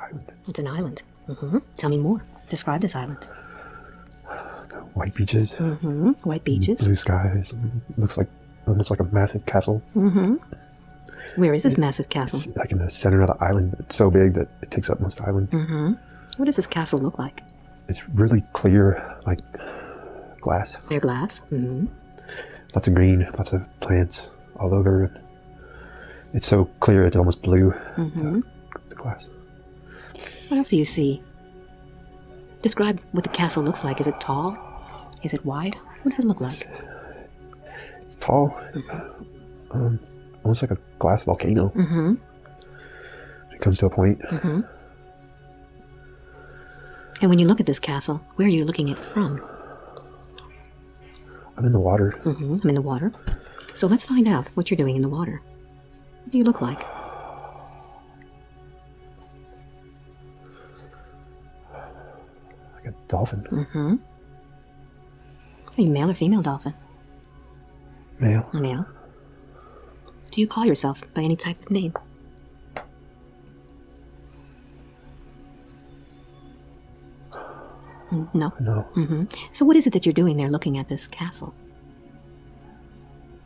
island. It's an island. Tell me more. Describe this island. White beaches. White beaches. Blue skies. Looks like almost like a massive castle. Where is this massive castle? It's like in the center of the island. It's so big that it takes up most of the island. What does this castle look like? It's really clear, like glass. Clear glass. Lots of green, lots of plants all over. It's so clear it's almost blue. The glass. What else do you see? Describe what the castle looks like. Is it tall? Is it wide? What does it look like? It's tall. Almost like a glass volcano. It comes to a point. And when you look at this castle, where are you looking at it from? I'm in the water. I'm in the water. So let's find out what you're doing in the water. What do you look like? Like a dolphin. Are you male or female dolphin? Male. Male. Do you call yourself by any type of name? No. No. So what is it that you're doing there looking at this castle?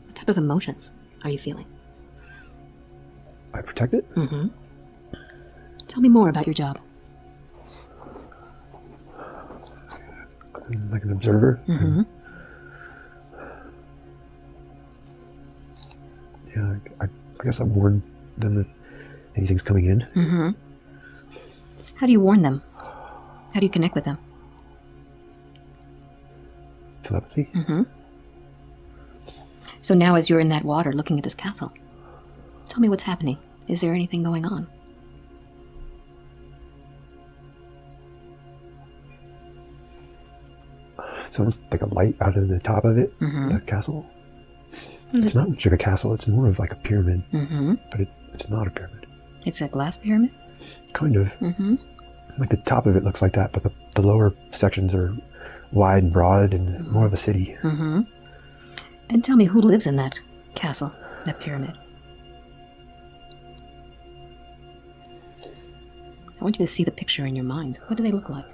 What type of emotions are you feeling? I protect it. Tell me more about your job. I'm like an observer. Yeah, I guess I warn them that anything's coming in. How do you warn them? How do you connect with them? Telepathy. So now as you're in that water looking at this castle, tell me what's happening. Is there anything going on? It's almost like a light out of the top of it, the castle. It's not much of a castle, it's more of like a pyramid. But it's not a pyramid. It's a glass pyramid? Kind of. Like the top of it looks like that, but the lower sections are wide and broad and more of a city. And tell me who lives in that castle, that pyramid. I want you to see the picture in your mind. What do they look like?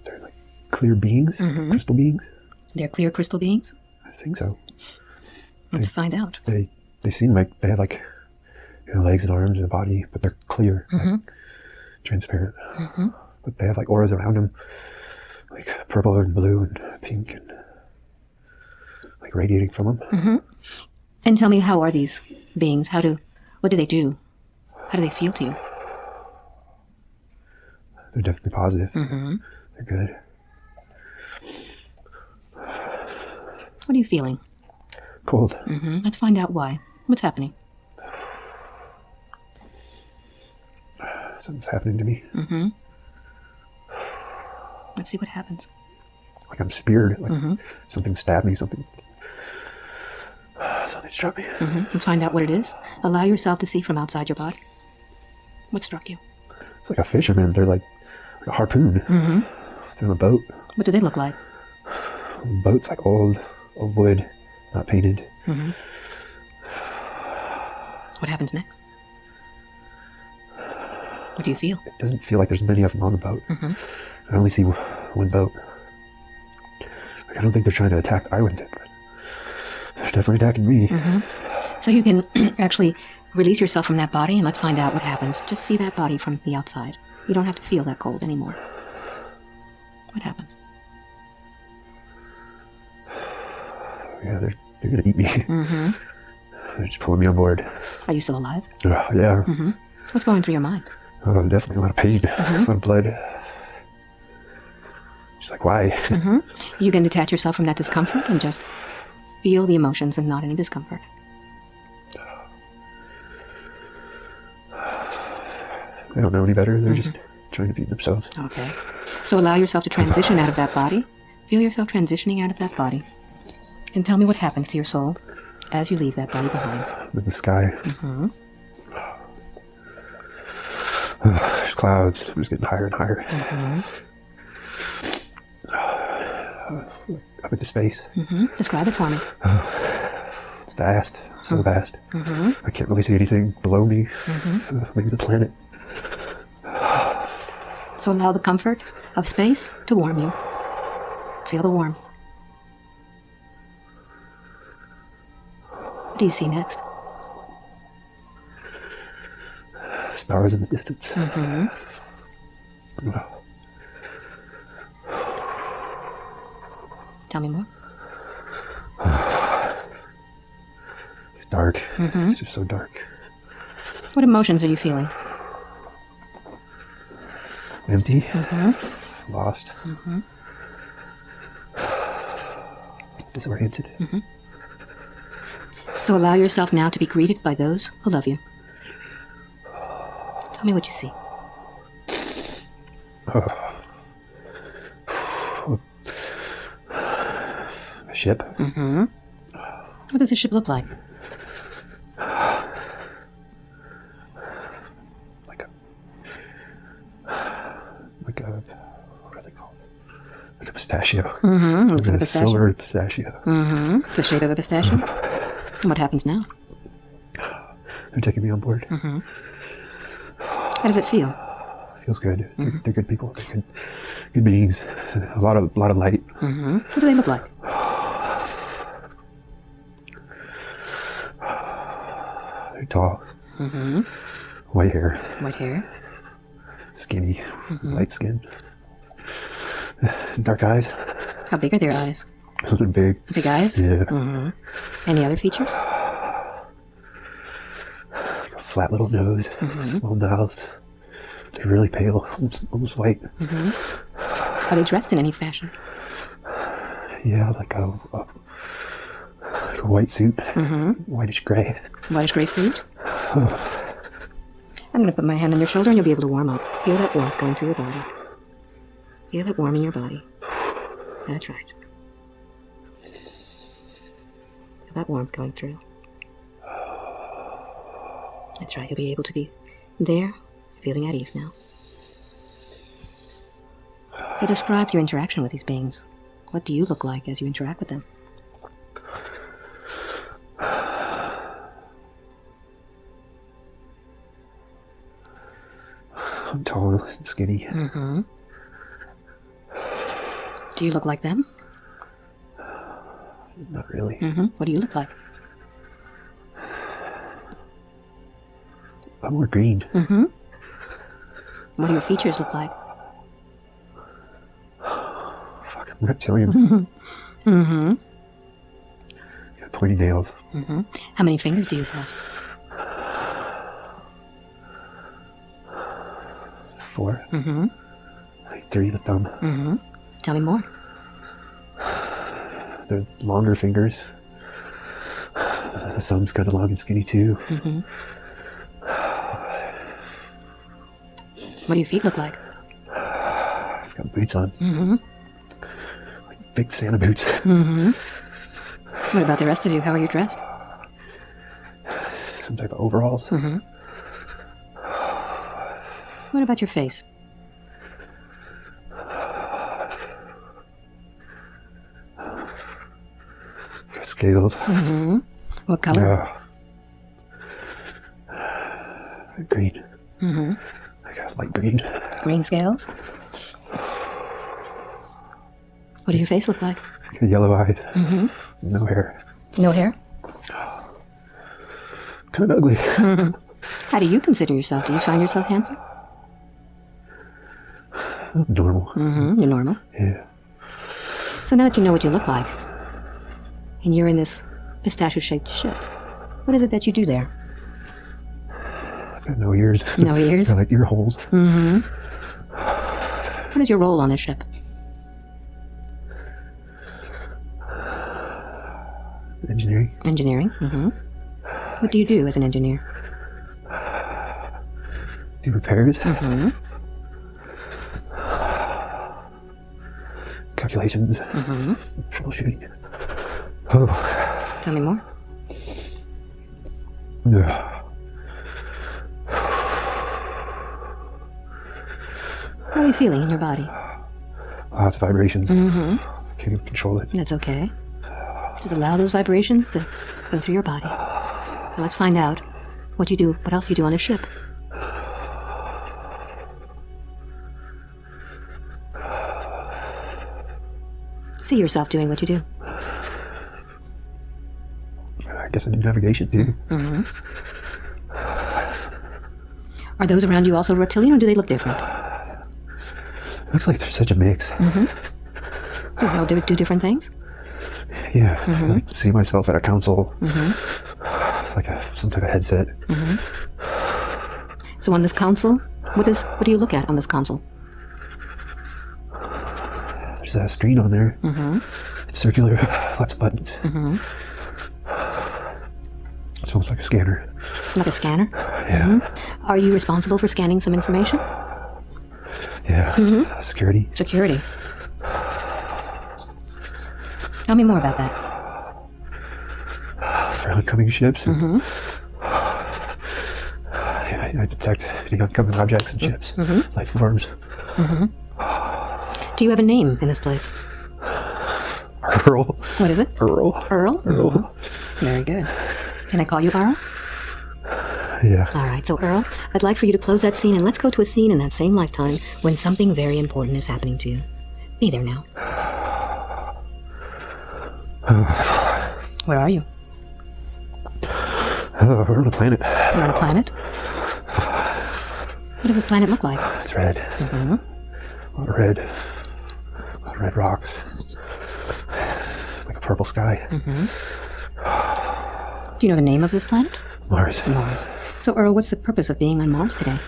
They're like clear beings, crystal beings. They're clear crystal beings? I think so. Let's find out. They seem like they have like legs and arms and a body, but they're clear, like transparent. But they have like auras around them, like purple and blue and pink and like radiating from them. And tell me, how are these beings? What do they do? How do they feel to you? They're definitely positive. They're good. What are you feeling? Cold. Let's find out why. What's happening? Something's happening to me. Let's see what happens. Like I'm speared. Like something stabbed me. Something struck me. Let's find out what it is. Allow yourself to see from outside your body. What struck you? It's like a fisherman. They're like a harpoon. They're on a boat. What do they look like? The boat's like old wood, not painted. What happens next? What do you feel? It doesn't feel like there's many of them on the boat. I only see one boat. Like, I don't think they're trying to attack the island, but they're definitely attacking me. So you can actually release yourself from that body, and let's find out what happens. Just see that body from the outside. You don't have to feel that cold anymore. What happens? Yeah, they're gonna eat me. They're just pulling me on board. Are you still alive? Yeah. What's going through your mind? Oh, definitely a lot of pain. A lot of blood. She's like, why? You can detach yourself from that discomfort and just feel the emotions and not any discomfort. They don't know any better. They're just trying to feed themselves. Okay. So allow yourself to transition out of that body. Feel yourself transitioning out of that body. And tell me what happens to your soul as you leave that body behind. In the sky. There's clouds. I'm just getting higher and higher. Up into space. Describe it for me. It's vast, so vast. I can't really see anything below me. Maybe the planet. So allow the comfort of space to warm you. Feel the warmth. What do you see next? Stars in the distance. Tell me more. It's dark. It's just so dark. What emotions are you feeling? Empty. Lost. Disoriented. So allow yourself now to be greeted by those who love you. Tell me what you see. A ship. What does the ship look like? Like a what are they called? Like a pistachio. Looks like a pistachio. Silver pistachio. It's the shape of a pistachio. And what happens now? They're taking me on board. How does it feel? Feels good. They're good people. They're good beings. A lot of light. What do they look like? They're tall. White hair. White hair. Skinny. Light skin. Dark eyes. How big are their eyes? They're big. Big eyes? Yeah. Any other features? A flat little nose. Small mouths. They're really pale. Almost white. Are they dressed in any fashion? Yeah, like a white suit. Whitish gray. Whitish gray suit? I'm going to put my hand on your shoulder and you'll be able to warm up. Feel that warmth going through your body. Feel that warm in your body. That's right. Feel that warmth going through. That's right, you'll be able to be there, feeling at ease now. So describe your interaction with these beings. What do you look like as you interact with them? I'm tall and skinny. Do you look like them? Not really. What do you look like? I'm more green. What do your features look like? Fuck, I'm reptilian. Got pointy nails. How many fingers do you have? 4. Like 3 with thumb. Tell me more. They're longer fingers. The thumb's kind of long and skinny too. What do your feet look like? I've got boots on. Like big Santa boots. What about the rest of you? How are you dressed? Some type of overalls. What about your face? Got scales. What color? Green. I guess light green. Green scales? What does your face look like? Got yellow eyes. No hair. No hair? Kind of ugly. How do you consider yourself? Do you find yourself handsome? Normal. You're normal. Yeah. So now that you know what you look like, and you're in this pistachio-shaped ship, what is it that you do there? I've got no ears. No ears? Got like ear holes. What is your role on this ship? Engineering. Engineering. What do you do as an engineer? Do repairs. Calculations. Troubleshooting. Oh. Tell me more. Yeah. What are you feeling in your body? Lots of vibrations. Can't even control it. That's okay. Just allow those vibrations to go through your body. So let's find out what you do, what else you do on the ship. See yourself doing what you do. I guess I do navigation too. Mm-hmm. Are those around you also reptilian, or do they look different? Looks like there's such a mix. Mm-hmm. Do they all do different things? Yeah. Mm-hmm. I like see myself at a console, Mm-hmm. like some type of headset. Mm-hmm. So on this console, what do you look at on this console? There's a screen on there. Mm-hmm. It's circular, lots of buttons. Mm-hmm. It's almost like a scanner. Like a scanner? Yeah. Mm-hmm. Are you responsible for scanning some information? Yeah. Mm-hmm. Security. Security. Tell me more about that. For oncoming ships. Mm-hmm. I detect any oncoming objects and ships. Mm-hmm. Life forms. Mm-hmm. Do you have a name in this place? Earl. What is it? Earl. Earl? Earl. Mm-hmm. Very good. Can I call you Earl? Yeah. All right, so Earl, I'd like for you to close that scene, and let's go to a scene in that same lifetime when something very important is happening to you. Be there now. Where are you? We're on a planet. You're on a planet? What does this planet look like? It's red. Mm-hmm. A lot of red. A lot of red rocks. Like a purple sky. Mm-hmm. Do you know the name of this planet? Mars. Mars. So, Earl, what's the purpose of being on Mars today?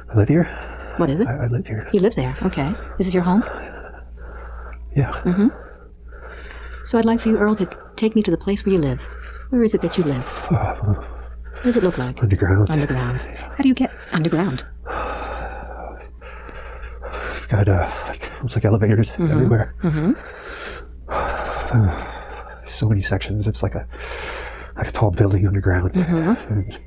I live here. What is it? I live here. You live there. Okay. This is your home? Yeah. Mm-hmm. So I'd like for you, Earl, to take me to the place where you live. Where is it that you live? What does it look like? Underground. Underground. How do you get underground? We've got almost like elevators everywhere. Mm-hmm. So many sections. It's like a tall building underground. Mm-hmm. And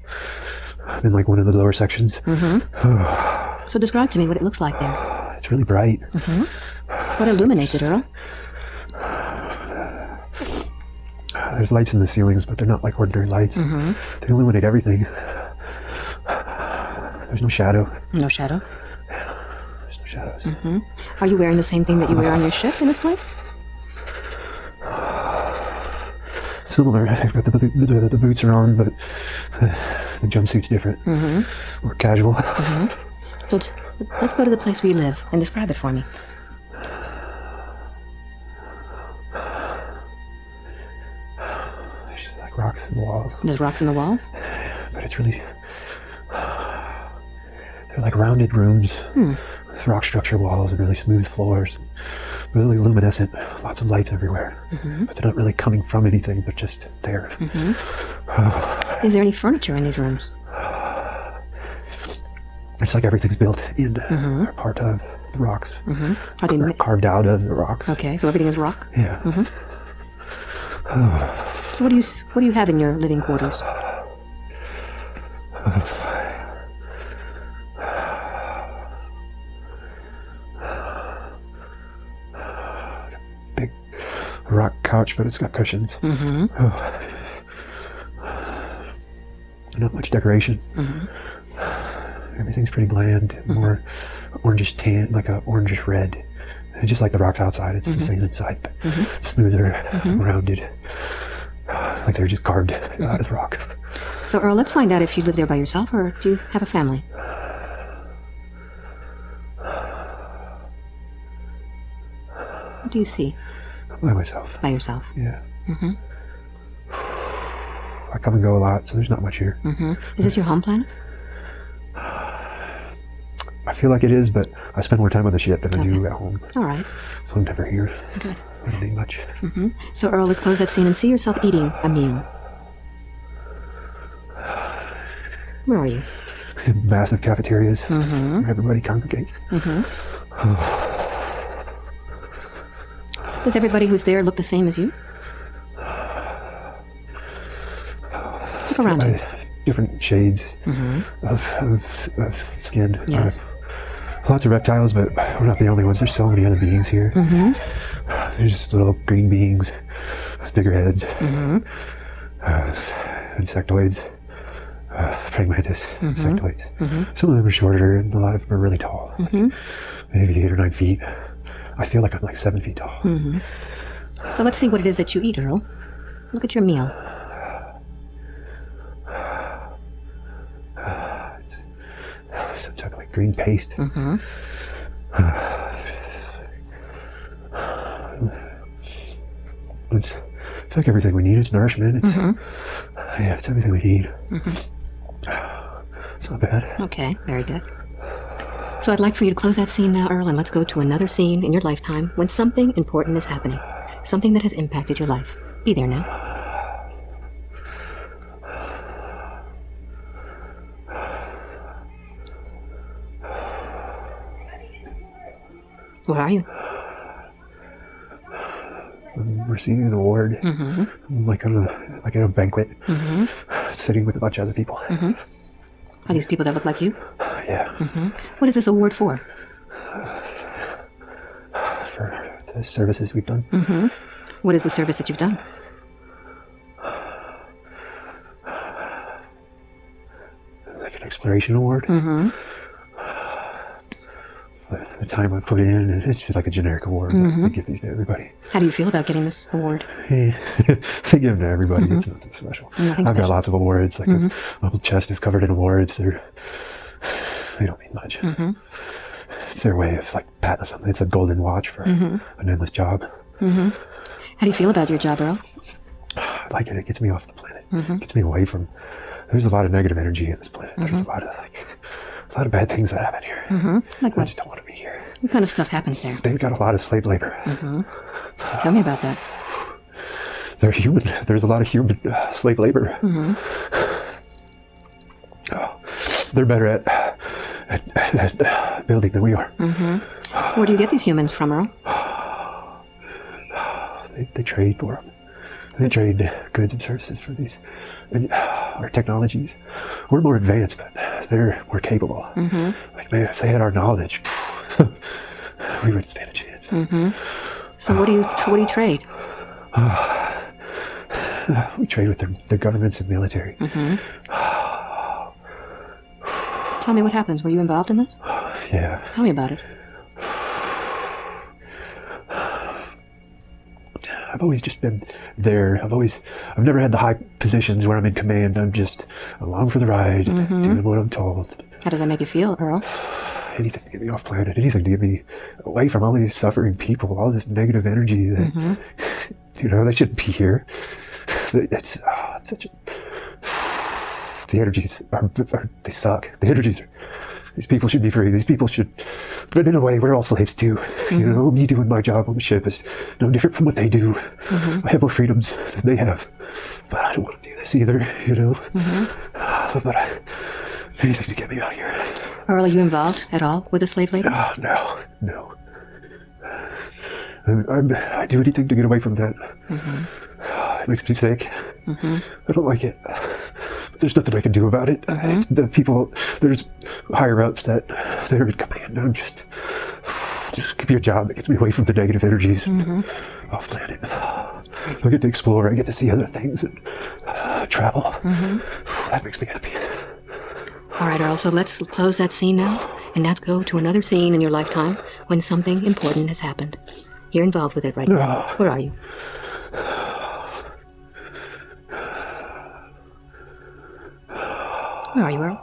I'm in like one of the lower sections. Mm-hmm. So describe to me what it looks like there. It's really bright. Mm-hmm. What illuminates it, Earl? There's lights in the ceilings, but they're not like ordinary lights. Mm-hmm. They illuminate everything. There's no shadow. No shadow. There's no shadows. Mm-hmm. Are you wearing the same thing that you wear on your ship in this place? Similar. I've got the boots are on, but the jumpsuit's different. Mm-hmm. More casual. Mm-hmm. So let's go to the place where you live and describe it for me. There's like rocks in the walls. There's rocks in the walls? But it's really... They're like rounded rooms with rock structure walls and really smooth floors. Really luminescent. Lots of lights everywhere. Mm-hmm. But they're not really coming from anything, but just there. Mm-hmm. Is there any furniture in these rooms? It's like everything's built in or part of the rocks. Mm-hmm. Are they carved out of the rocks. Okay, so everything is rock? Yeah. Mm-hmm. So what do you have in your living quarters? Big rock couch, but it's got cushions. Mm-hmm. Not much decoration. Mm-hmm. Everything's pretty bland, more orangish tan, like a orangish red. And just like the rocks outside, it's the same inside, but smoother, rounded, like they're just carved out of the rock. So, Earl, let's find out if you live there by yourself or do you have a family? What do you see? By myself. By yourself. Yeah. Mm-hmm. I come and go a lot, so there's not much here. Mm-hmm. Is this your home planet? I feel like it is, but I spend more time on the ship than I do at home. All right. So I'm never here. Good. I don't eat much. Mm-hmm. So, Earl, let's close that scene and see yourself eating a meal. Where are you? Massive cafeterias where everybody congregates. Mm-hmm. Does everybody who's there look the same as you? Look around you. Different shades of skin. Yes. Lots of reptiles, but we're not the only ones. There's so many other beings here. They're just little green beings with bigger heads. Insectoids. Praying mantis, insectoids. Some of them are shorter, and a lot of them are really tall. Maybe 8 or 9 feet. I feel like I'm like 7 feet tall. So let's see what it is that you eat, Earl. Look at your meal. It's some type of like green paste. It's like everything we need. It's nourishment. It's, yeah, it's everything we need. It's not bad. Okay, very good. So I'd like for you to close that scene now, Earl, and let's go to another scene in your lifetime when something important is happening. Something that has impacted your life. Be there now. Where are you? I'm receiving an award. I'm like at a banquet, sitting with a bunch of other people. Are these people that look like you? Yeah. What is this award for? For the services we've done. What is the service that you've done? Like an exploration award. The time I put in, it's just like a generic award. They give these to everybody. How do you feel about getting this award? They give them to everybody. It's nothing special. I've got lots of awards. Like my whole chest is covered in awards. They don't mean much. It's their way of like patting something. It's a golden watch for an endless job. How do you feel about your job, Earl? I like it. It gets me off the planet. It gets me away from. There's a lot of negative energy in this planet. There's a lot of bad things that happen here. Like I what? just don't want to be here. What kind of stuff happens there? They've got a lot of slave labor. Tell me about that. They're human. There's a lot of human slave labor. They're better at building than we are. Where do you get these humans from, Earl? They trade for them. They trade goods and services for these. And our technologies, we're more advanced, but they're more capable. Like, man, if they had our knowledge, we wouldn't stand a chance. So what do you trade? We trade with their governments and military. Tell me what happens. Were you involved in this? Yeah. Tell me about it. I've always just been there. I've never had the high positions where I'm in command. I'm just along for the ride, doing what I'm told. How does that make you feel, Earl? Anything to get me off planet, anything to get me away from all these suffering people, all this negative energy that, they shouldn't be here. It's such a... The energies they suck. The energies are... These people should be free. These people should... But in a way, we're all slaves too. Me doing my job on the ship is no different from what they do. I have more freedoms than they have. But I don't want to do this either, But anything to get me out of here. Earl, are you involved at all with the slave labor? No. I do anything to get away from that. It makes me sick. I don't like it. But there's nothing I can do about it. It's the people, there's higher ups that they're in command. I'm just give me a job that gets me away from the negative energies off planet. I get to explore. I get to see other things and travel. That makes me happy. All right, Earl, so let's close that scene now, and let's go to another scene in your lifetime when something important has happened. You're involved with it right now. Where are you? Where are you, Earl?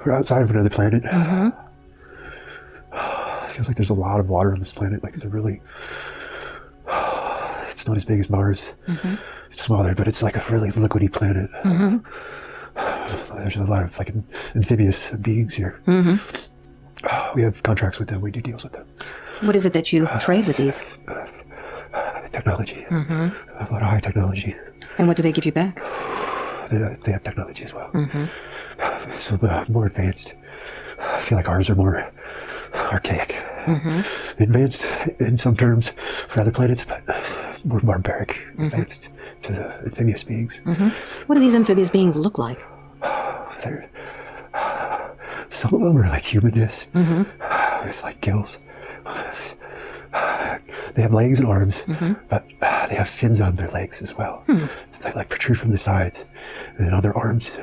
We're outside of another planet. Feels like there's a lot of water on this planet. Like it's it's not as big as Mars. It's smaller, but it's like a really liquidy planet. There's a lot of like amphibious beings here. We have contracts with them. We do deals with them. What is it that you trade with these? Technology. A lot of high technology. And what do they give you back? They have technology as well. So more advanced. I feel like ours are more archaic. Advanced in some terms for other planets, but more barbaric, advanced to the amphibious beings. What do these amphibious beings look like? They're some of them are like humanness with like gills. They have legs and arms, but they have fins on their legs as well. They like protrude from the sides, and then on their arms,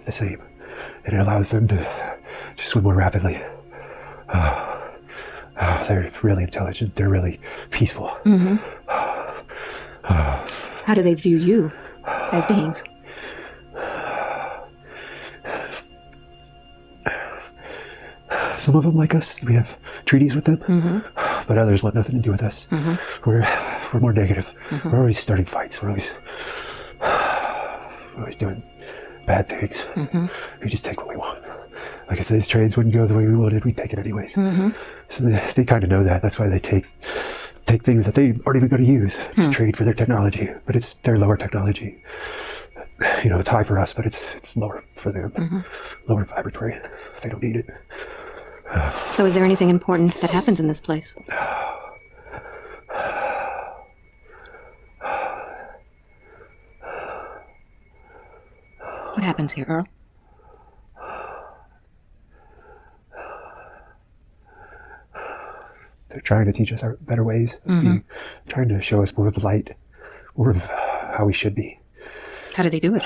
the same. And it allows them to swim more rapidly. They're really intelligent. They're really peaceful. How do they view you as beings? Some of them like us. We have treaties with them, but others want nothing to do with us. We're more negative. We're always starting fights. We're always doing bad things. We just take what we want. Like if these trades wouldn't go the way we wanted, we'd take it anyways. So they kind of know that. That's why they take things that they aren't even going to use to trade for their technology. But it's their lower technology. You know, it's high for us, but it's lower for them. Lower vibratory. They don't need it. So is there anything important that happens in this place? What happens here, Earl? They're trying to teach us our better ways. Trying to show us more of the light, more of how we should be. How do they do it?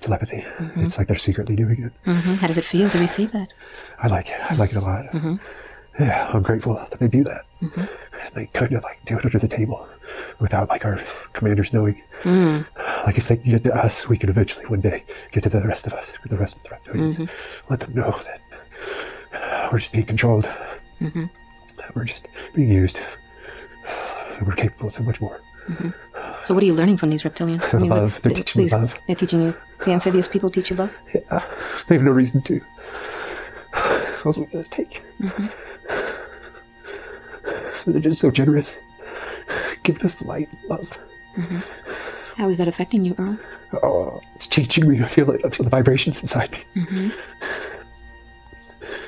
Telepathy. It's like they're secretly doing it. How does it feel to receive that? I like it. I like it a lot. Yeah, I'm grateful that they do that. And they kind of like do it under the table without like our commanders knowing. Like if they can get to us, we can eventually one day get to the rest of us, the rest of the reptilians. Let them know that we're just being controlled. That we're just being used. And we're capable of so much more. So what are you learning from these reptilians? Love. They're teaching me love. They're teaching you. The amphibious people teach you love? Yeah. They have no reason to. All we do is take. They're just so generous. Giving us the light and love. How is that affecting you, Earl? Oh, it's changing me. I feel the vibrations inside me.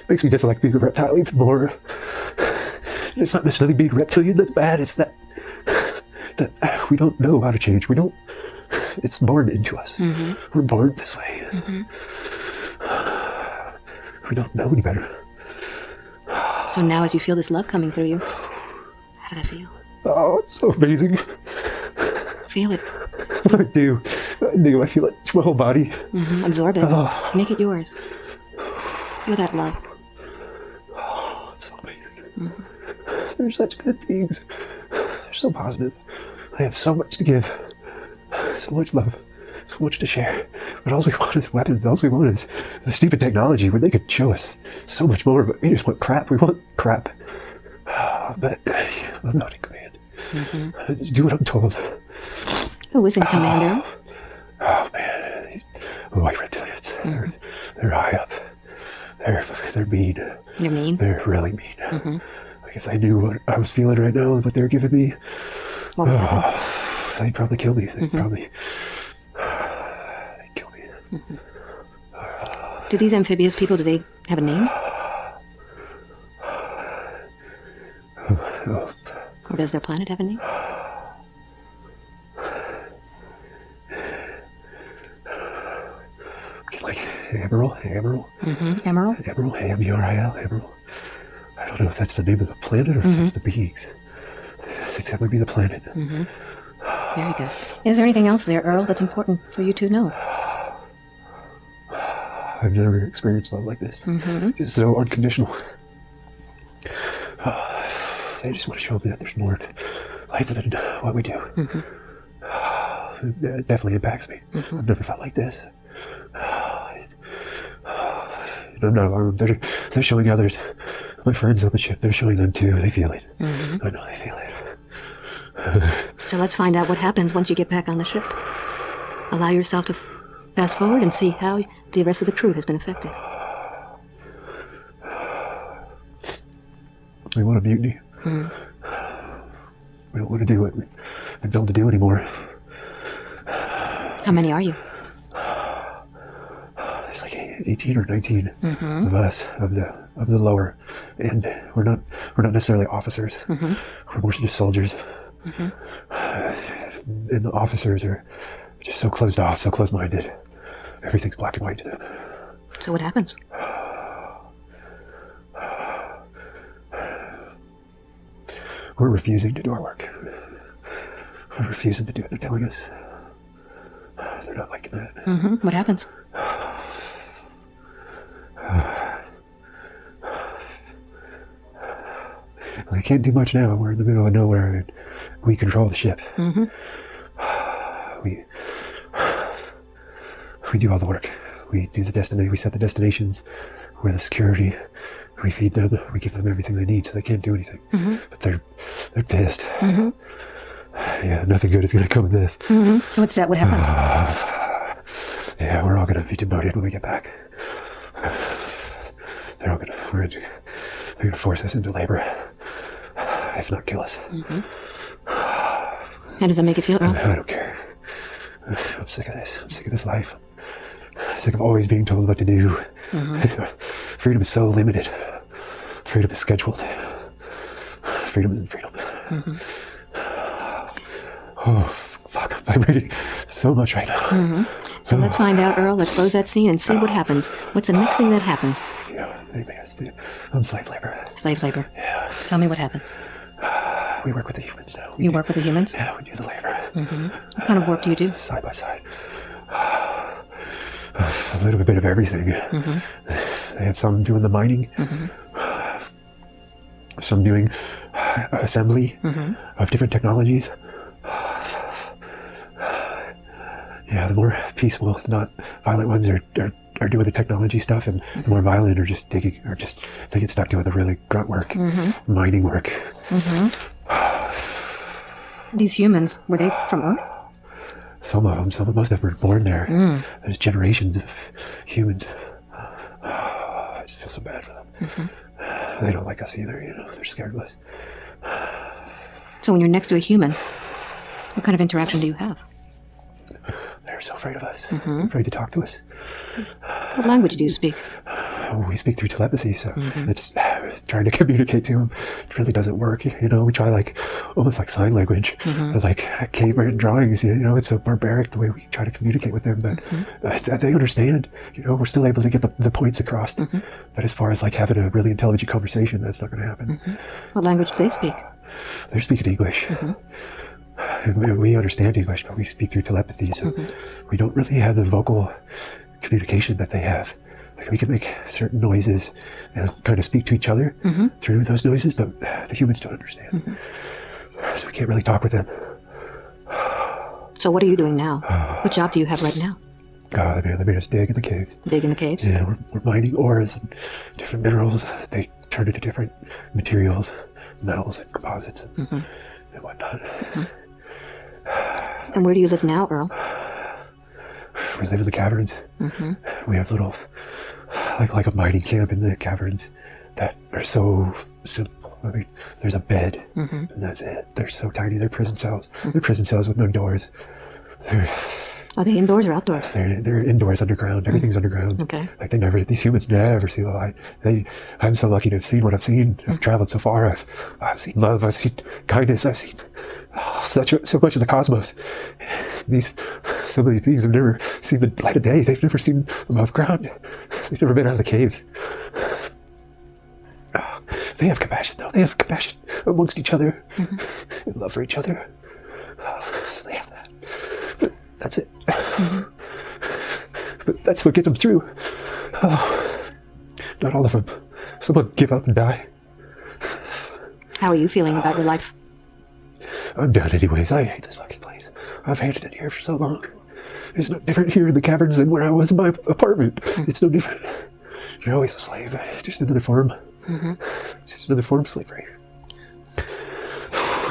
Makes me dislike being a reptile even more. It's not necessarily being reptilian that's bad. It's that we don't know how to change. We don't. It's born into us. We're born this way. We don't know any better. So now as you feel this love coming through you, how does that feel? Oh, it's so amazing. Feel it. I do. I feel it through my whole body. Absorb it. Make it yours. Feel that love. Oh, it's so amazing. They're such good beings. They're so positive. I have so much to give. So much love. So much to share. But all we want is weapons. All we want is the stupid technology when they could show us so much more. But we just want crap. We want crap. But I'm not in command. I just do what I'm told. Who is in command, Earl? Oh man, these white reptilians. They're high up. They're mean. They're mean? They're really mean. Like if they knew what I was feeling right now and what they were giving me, What would happen? they'd probably kill me. They'd kill me. Do these amphibious people, do they have a name? Or does their planet have a name? Like Emerald? Emerald? Emerald, A-M-E-R-I-L, Emerald. I don't know if that's the name of the planet or if that's the beings. I think that might be the planet. Very good. Is there anything else there, Earl, that's important for you to know? I've never experienced love like this. It's so unconditional. They just want to show me that there's more to life than what we do. It definitely impacts me. I've never felt like this. I'm not alone. They're showing others. My friends on the ship, they're showing them too. They feel it. I know they feel it. So let's find out what happens once you get back on the ship. Allow yourself to fast forward and see how the rest of the crew has been affected. We want a mutiny. We don't want to do what we've been told to do anymore. How many are you? There's like 18 or 19 of us, of the lower end. We're not necessarily officers. We're more just soldiers. And the officers are just so closed off, so close-minded. Everything's black and white to them. So what happens? We're refusing to do our work. We're refusing to do what they're telling us. They're not liking that. What happens? Well, they can't do much now. We're in the middle of nowhere and we control the ship. We do all the work. We do the destiny. We set the destinations. We're the security. We feed them. We give them everything they need, so they can't do anything. But they're pissed. Yeah, nothing good is going to come of this. So what's that? What happens? Yeah, we're all going to be demoted when we get back. They're going to force us into labor, if not kill us. How does that make you feel, Earl? I don't care. I'm sick of this. I'm sick of this life. I'm sick of always being told what to do. Freedom is so limited. Freedom is scheduled. Freedom isn't freedom. Oh, fuck. I'm vibrating so much right now. So let's find out, Earl. Let's close that scene and see what happens. What's the next thing that happens? Yeah, anything has to do. I'm slave labor. Slave labor. Yeah. Tell me what happens. We work with the humans now. You work with the humans? Yeah, we do the labor. What kind of work do you do? Side by side. A little bit of everything. They have some doing the mining. Some doing assembly of different technologies. Yeah, the more peaceful, not violent ones are doing the technology stuff, and the more violent are just digging, or just they get stuck doing the really grunt work, mining work. These humans, were they from Earth? Most of them were born there. There's generations of humans. I just feel so bad for them. They don't like us either, you know, they're scared of us. So when you're next to a human, what kind of interaction do you have? They're so afraid of us. Afraid to talk to us. What language do you speak? We speak through telepathy, so it's trying to communicate to them. It really doesn't work, you know. We try almost like sign language, like caveman drawings. You know, it's so barbaric the way we try to communicate with them, but they understand. You know, we're still able to get the points across. But as far as like having a really intelligent conversation, that's not going to happen. What language do they speak? They're speaking English. We understand English, but we speak through telepathy, so we don't really have the vocal communication that they have. Like we can make certain noises and kind of speak to each other through those noises, but the humans don't understand. So we can't really talk with them. So what are you doing now? What job do you have right now? They made us dig in the caves. Dig in the caves? Yeah, we're mining ores and different minerals. They turn into different materials, metals and composites and whatnot. And where do you live now, Earl? We live in the caverns. We have little, like a mining camp in the caverns that are so simple. I mean, there's a bed, and that's it. They're so tiny. They're prison cells. They're prison cells with no doors. Are they indoors or outdoors? They're indoors, underground. Everything's underground. Okay. Like these humans never see the light. I'm so lucky to have seen what I've seen. I've traveled so far. I've seen love. I've seen kindness. I've seen so much of the cosmos. Some of these beings have never seen the light of day. They've never seen above ground. They've never been out of the caves. They have compassion, though. They have compassion amongst each other, and love for each other. So they have that. But that's it. But that's what gets them through. Not all of them. Some will give up and die. How are you feeling about your life? I'm done anyways. I hate this fucking place. I've hated it here for so long. It's no different here in the caverns than where I was in my apartment. It's no different. You're always a slave. Just another form. Just another form of slavery.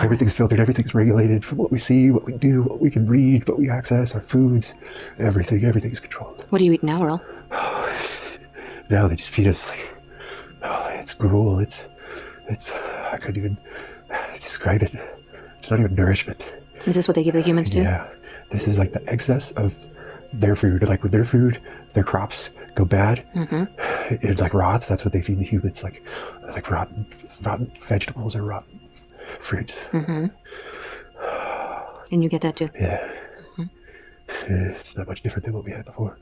Everything's filtered. Everything's regulated from what we see, what we do, what we can read, what we access, our foods. Everything's controlled. What do you eat now, Earl? Now they just feed us it's gruel. It's I couldn't even describe it. It's not even nourishment. Is this what they give the humans too? Yeah. This is like the excess of their food. Like with their food, their crops go bad. It like rots. That's what they feed the humans. Like rotten vegetables or rotten fruits. And you get that too? Yeah. It's not much different than what we had before.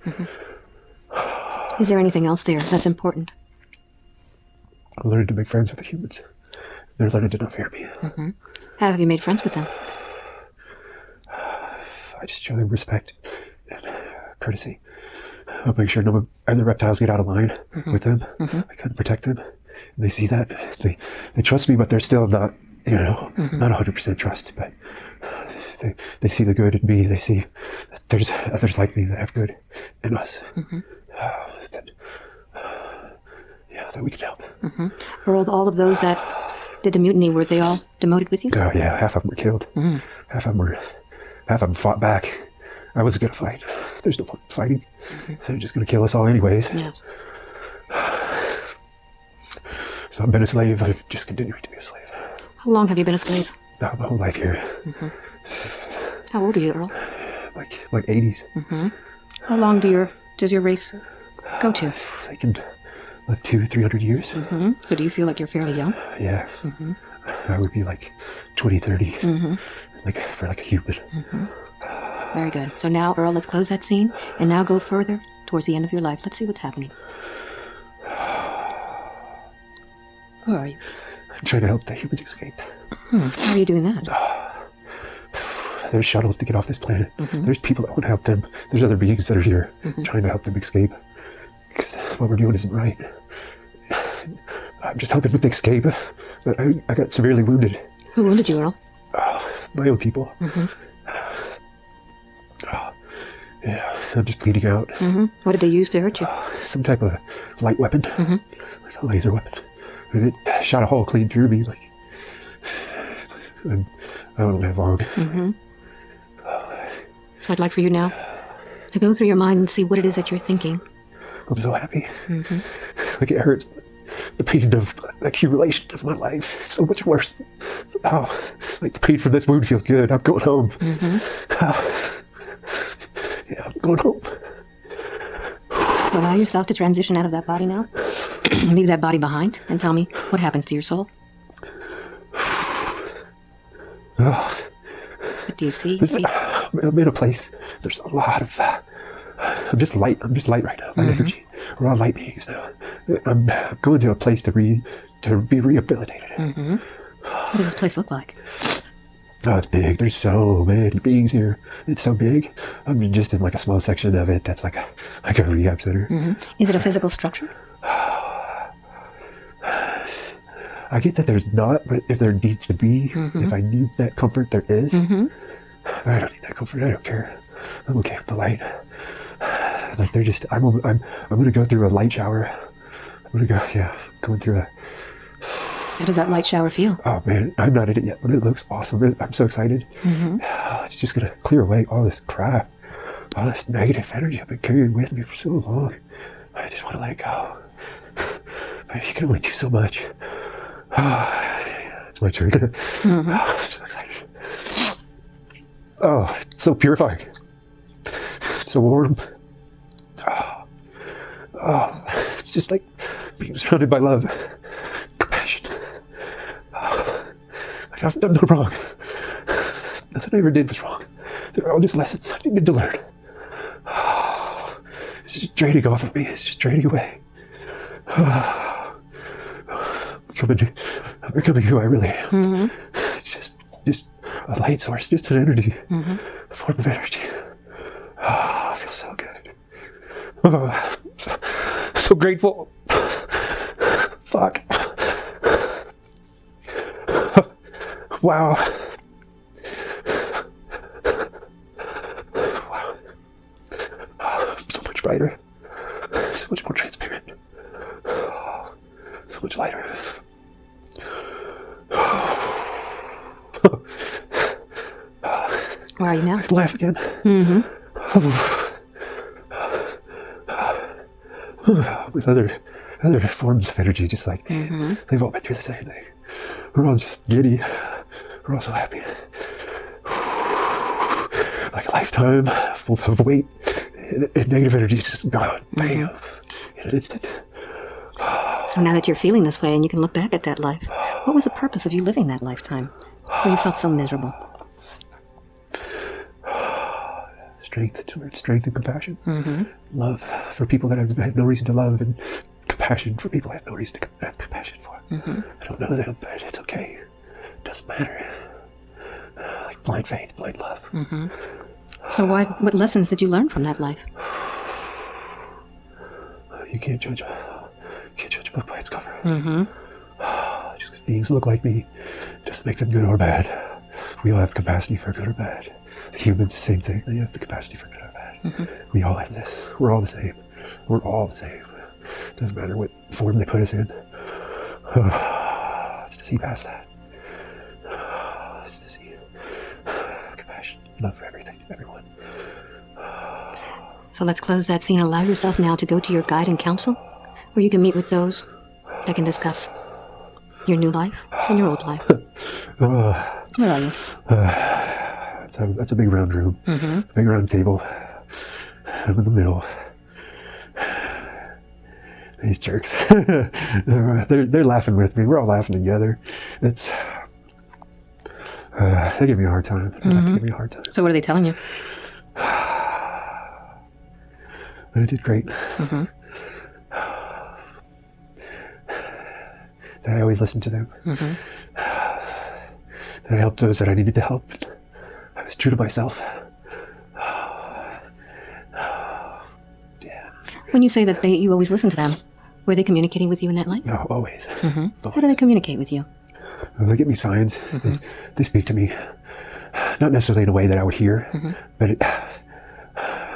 Is there anything else there that's important? I learned to make friends with the humans. They're learning to not fear me. How have you made friends with them? I just show them respect and courtesy. I'll make sure no other reptiles get out of line with them. I can protect them. And they see that. They trust me, but they're still not, not 100% trust. But they see the good in me. They see that there's others like me that have good in us. That we can help. Were all of those that did the mutiny, were they all demoted with you? Oh yeah, half of them were killed. Half of them fought back. I wasn't gonna fight. There's no point in fighting. They're just gonna kill us all anyways. Yes. So I've been a slave. I'm just continuing to be a slave. How long have you been a slave? My whole life here. How old are you, Earl? Like 80s. How long does your race go to? They can live 200-300 years. So do you feel like you're fairly young? Yeah. I would be like 20-30. Like for like a human. Very good. So now, Earl, let's close that scene and now go further towards the end of your life. Let's see what's happening. Where are you? I'm trying to help the humans escape. How are you doing that? There's shuttles to get off this planet. There's people that want to help them. There's other beings that are here trying to help them escape. Because what we're doing isn't right. I'm just helping with the escape. But I got severely wounded. Who wounded you, Earl? My own people. Yeah, I'm just bleeding out. What did they use to hurt you? Some type of light weapon. Like a laser weapon. And it shot a hole clean through me. And I don't live long. So I'd like for you now to go through your mind and see what it is that you're thinking. I'm so happy. Like it hurts. The pain of the accumulation of my life is so much worse. Like the pain from this wound feels good. I'm going home. Yeah, I'm going home. Allow yourself to transition out of that body now. Leave that body behind and tell me what happens to your soul. What do you see? I'm in a place. There's a lot of. I'm just light right now. Light energy. We're all light beings now. I'm going to a place to be rehabilitated. What does this place look like? Oh, it's big. There's so many beings here. It's so big. I'm just in like a small section of it. That's like a rehab center. Is it a physical structure? I get that there's not, but if there needs to be, if I need that comfort, there is. I don't need that comfort. I don't care. I'm okay with the light. Like they're just. I'm gonna go through a light shower. I'm gonna going through a. How does that light shower feel? Oh man, I'm not in it yet, but it looks awesome. I'm so excited. It's just gonna clear away all this crap, all this negative energy I've been carrying with me for so long. I just want to let it go. But you can only do so much. It's my turn. I'm so excited. Oh, it's so purifying. So warm. It's just like being surrounded by love, compassion. Like I've done no wrong. Nothing I ever did was wrong. They were all just lessons I needed to learn. It's just draining off of me. It's just draining away. I'm becoming who I really am. It's just a light source, just an energy, a form of energy. I feel so good. So grateful. Fuck. Wow. So much brighter. So much more transparent. So much lighter. Where are you now? I can laugh again. With other forms of energy, just like they've all been through the same thing. We're all just giddy. We're all so happy. Like a lifetime full of weight and negative energy is just gone. Bam. In an instant. So now that you're feeling this way and you can look back at that life, what was the purpose of you living that lifetime where you felt so miserable? Strength and compassion. Love for people that I have no reason to love, and compassion for people I have no reason to have compassion for. I don't know them, but it's okay. It doesn't matter. Like blind faith, blind love. So what lessons did you learn from that life? You can't judge a book by its cover. Just because beings look like me doesn't make them good or bad. We all have the capacity for good or bad. Humans, same thing. They have the capacity for good or bad. We all have this. We're all the same. We're all the same. Doesn't matter what form they put us in. It's to see past that. It's to see compassion, love for everything, everyone. So let's close that scene. Allow yourself now to go to your guide and counsel, where you can meet with those that can discuss your new life and your old life. Where are you? That's a big round room. Big round table. I'm in the middle. These jerks. They're laughing with me. We're all laughing together. It's they give me a hard time. They like to give me a hard time. So what are they telling you? But I did great. That I always listened to them. That I helped those that I needed to help. I was true to myself. Yeah. When you say that you always listen to them, were they communicating with you in that light? No, always. How do they communicate with you? They give me signs. They speak to me. Not necessarily in a way that I would hear, but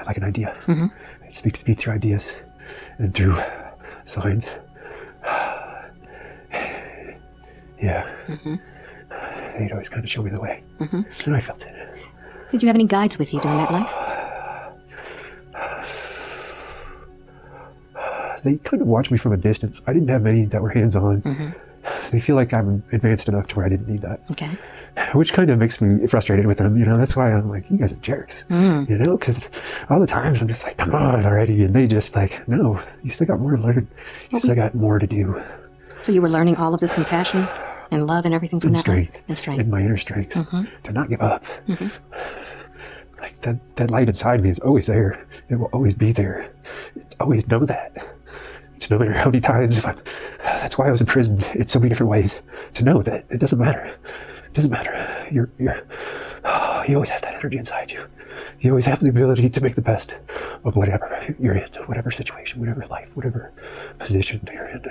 like an idea. They speak to me through ideas and through signs. Yeah. They'd always kind of show me the way. And I felt it. Did you have any guides with you during that life? They kind of watched me from a distance. I didn't have many that were hands-on. They feel like I'm advanced enough to where I didn't need that. Okay. Which kind of makes me frustrated with them, you know. That's why I'm like, you guys are jerks, you know, because all the times I'm just like, come on already, and they just like, no, you still got more to learn. You still got more to do. So you were learning all of this compassion and love and everything from And that strength. life? And strength. And my inner strength. To not give up. Like that light inside me is always there. It will always be there. Always know that. To no matter how many times, that's why I was imprisoned in so many different ways. To know that it doesn't matter. It doesn't matter. You always have that energy inside you. You always have the ability to make the best of whatever you're in, whatever situation, whatever life, whatever position you're in.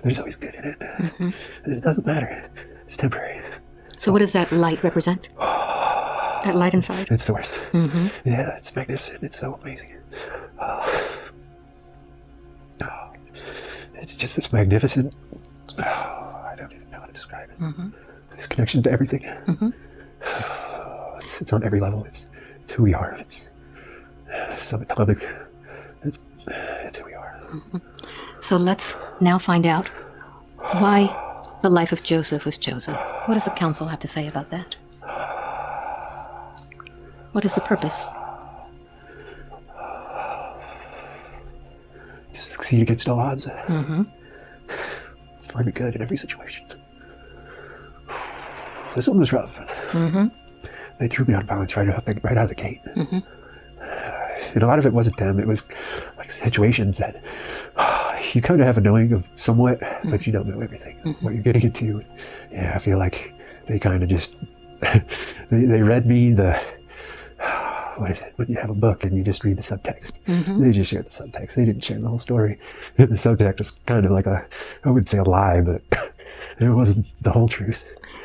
There's always good in it. And it doesn't matter. It's temporary. So what does that light represent? That light inside? It's source. Yeah, it's magnificent. It's so amazing. It's just this magnificent, I don't even know how to describe it. This connection to everything. It's on every level. It's who we are. It's subatomic. It's who we are. So let's now find out why the life of Joseph was chosen. What does the council have to say about that? What is the purpose? To succeed against all odds. Find the good in every situation. This one was rough. They threw me on balance right out of the gate. And a lot of it wasn't them. It was like situations that you kind of have a knowing of somewhat, but you don't know everything. What you're getting into. Yeah, I feel like they kind of just they read me what is it when you have a book and you just read the subtext? They just shared the subtext. They didn't share the whole story. The subtext was kind of like I wouldn't say a lie, but it wasn't the whole truth.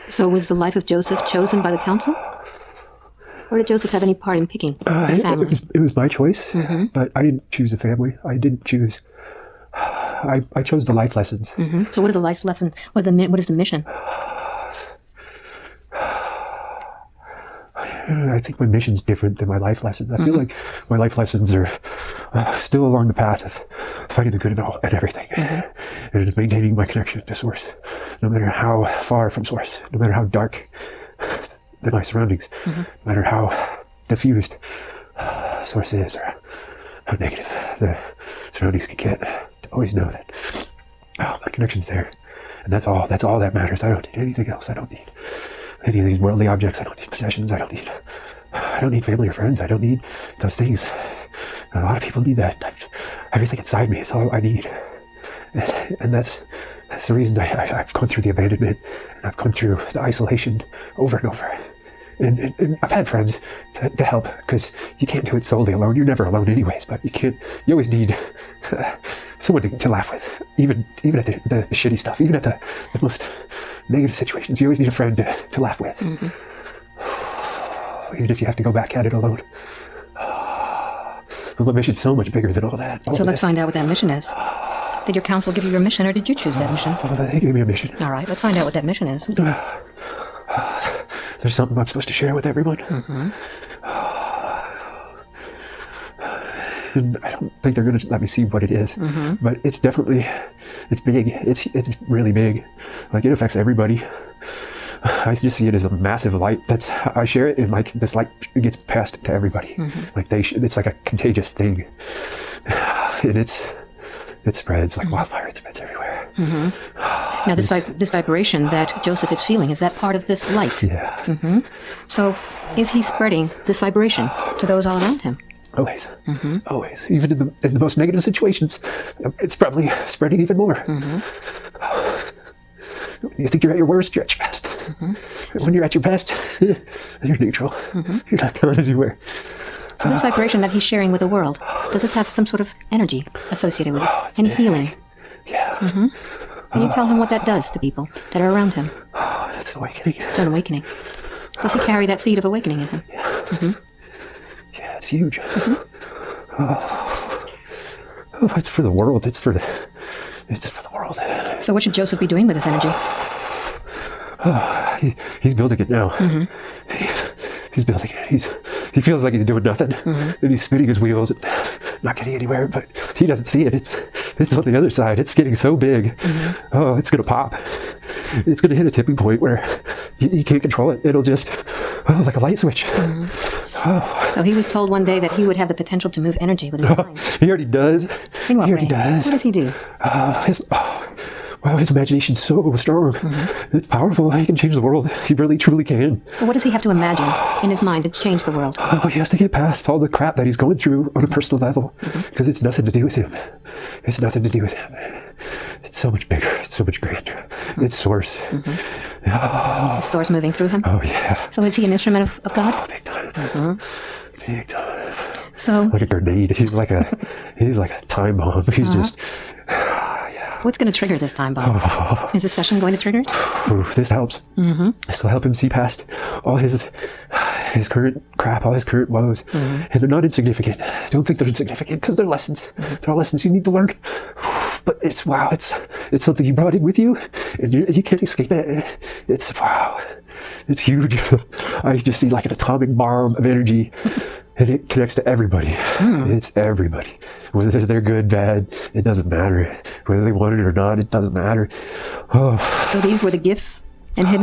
So was the life of Joseph chosen by the council? Or did Joseph have any part in picking the family? It was my choice, but I didn't choose a family. I didn't choose. I chose the life lessons. So what are the life lessons? What is the mission? I think my mission's different than my life lessons. I feel like my life lessons are still along the path of finding the good in all and everything, and maintaining my connection to Source, no matter how far from Source, no matter how dark my surroundings, no matter how diffused Source is, or how negative the surroundings can get. To always know that my connection's there, and that's all that matters. I don't need anything else. I don't need any of these worldly objects. I don't need possessions. I don't need family or friends. I don't need those things. A lot of people need that. Everything inside me is all I need. And that's the reason I've gone through the abandonment, and I've gone through the isolation over and over. And I've had friends to help, because you can't do it solely alone. You're never alone anyways, but you always need someone to laugh with, even at the shitty stuff, even at the most negative situations. You always need a friend to laugh with, even if you have to go back at it alone. But my mission's so much bigger than all that. So let's find out what that mission is. Did your council give you your mission, or did you choose that mission? They gave me a mission. All right, let's find out what that mission is. There's something I'm supposed to share with everyone. And I don't think they're going to let me see what it is. But it's definitely, it's big. It's really big. Like, it affects everybody. I just see it as a massive light. I share it, and like this light gets passed to everybody. Like it's like a contagious thing, and it spreads like wildfire. It spreads everywhere. Now, this vibration that Joseph is feeling, is that part of this light? Yeah. So, is he spreading this vibration to those all around him? Always. Always. Even in the most negative situations, it's probably spreading even more. You think you're at your worst, you're at your best. When you're at your best, you're neutral. You're not going anywhere. So this vibration that he's sharing with the world, does this have some sort of energy associated with it? Any healing? Yeah. Can you tell him what that does to people that are around him? That's awakening. It's an awakening. Does he carry that seed of awakening in him? Yeah. Yeah, it's huge. It's for the world. It's for the world. So what should Joseph be doing with this energy? He's building it now. He's building it. He feels like he's doing nothing, and he's spinning his wheels and not getting anywhere. But he doesn't see it. It's on the other side. It's getting so big. Oh, it's gonna pop. It's gonna hit a tipping point where you can't control it. It'll just like a light switch. So he was told one day that he would have the potential to move energy with his mind. He already does. In what He way? already does. What does he do? His imagination's so strong. It's powerful. He can change the world. He really, truly can. So what does he have to imagine in his mind to change the world? He has to get past all the crap that he's going through on a personal level, because it's nothing to do with him. It's nothing to do with him. It's so much bigger. It's so much grander. It's Source. Is Source moving through him? Oh, yeah. So is he an instrument of God? Oh, big time. Big time. So like a grenade. He's like a time bomb. He's just. What's going to trigger this time bomb? Is this session going to trigger it? This helps. This will help him see past all his current crap, all his current woes. And they're not insignificant. Don't think they're insignificant, because they're lessons. They're all lessons you need to learn. But it's something you brought in with you, and you can't escape it. It's huge. I just see like an atomic bomb of energy. And it connects to everybody. It's everybody. Whether they're good, bad, it doesn't matter. Whether they want it or not, it doesn't matter. So these were the gifts and hidden